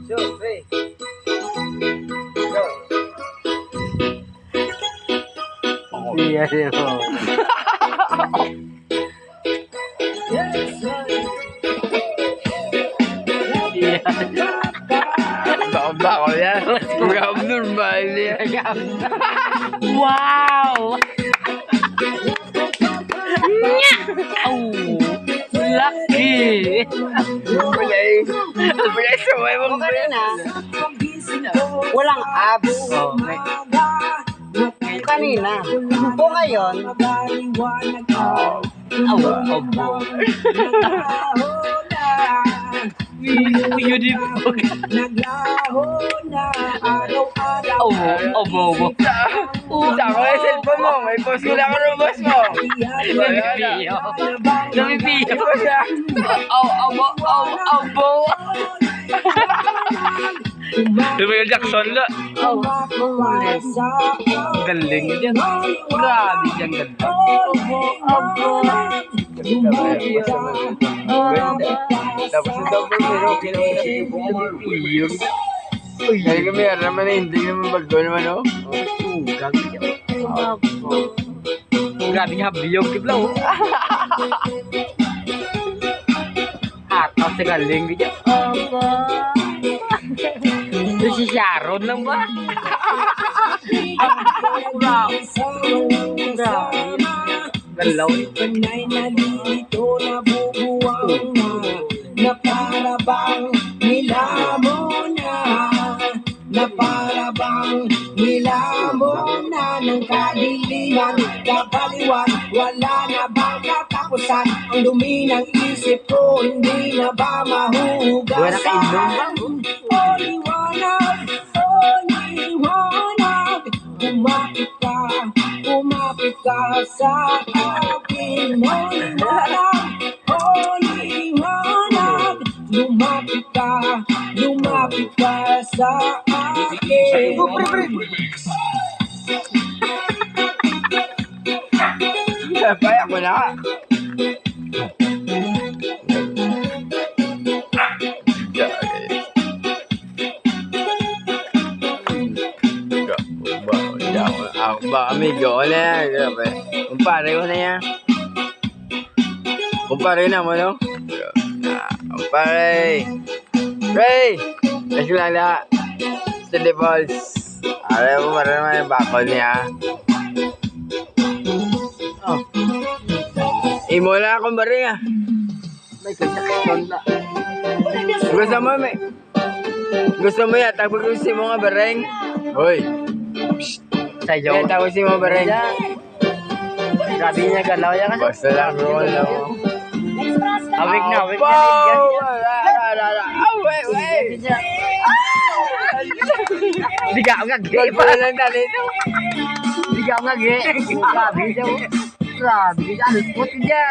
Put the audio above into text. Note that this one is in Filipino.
Two, three. Go. Iya, iya. Iya. Bako yan. Gam normal yan. Wow. Nya. Oh, lucky. Pagay sumay mo ba yan? Walang abs. Oh, may Kanina. O ngayon, obo. Beautiful. Obo. Tako yung cellphone mo. May post ko lang ang boss mo. Lumipiyo. Obo. Lumayo Jackson la. Galing yan. Grabe yan, ganda. Tapos yung double zero, Lumipiyo. kaya kami naman na hindi naman bago naman oh. Grabe yan. Grabe nga, biyog kiblaw. Ataw sa galing yan. Ito si Sharon lang ba? Grabe. Galaw. Panay nalilito na bubuwang na para bang nilamon na para bang nilamon na ng kadiliman kabaliwan, wala na bang katapusan ang dumi ng isip ko, hindi na ba Wala ka inom ba? Liwanag, kumapit ka sa akin. Liwanag, lumapit ka sa akin. Payak mo na. Ba amigo na yan, grabe. Kumpare ko na yan. Kumpare na mo, no? Kumpare. Ray! Let's lang na. Steady balls. Aray mo, marami naman yung bakol niya. Oh. Imo na akong bari ah. May kagsakiton na. Gusto mo yan, tapos mo nga bareng. Hoy. Sa'yo. Kaya tapos mo bareng. Grabe niya galaw yan kasi. Basta lang roll lang. Awig na. Wait. Di ka nga gay Gol pa. pa lang dito. Di ka nga gay. Grabe siya. Grabe. Alpot niya.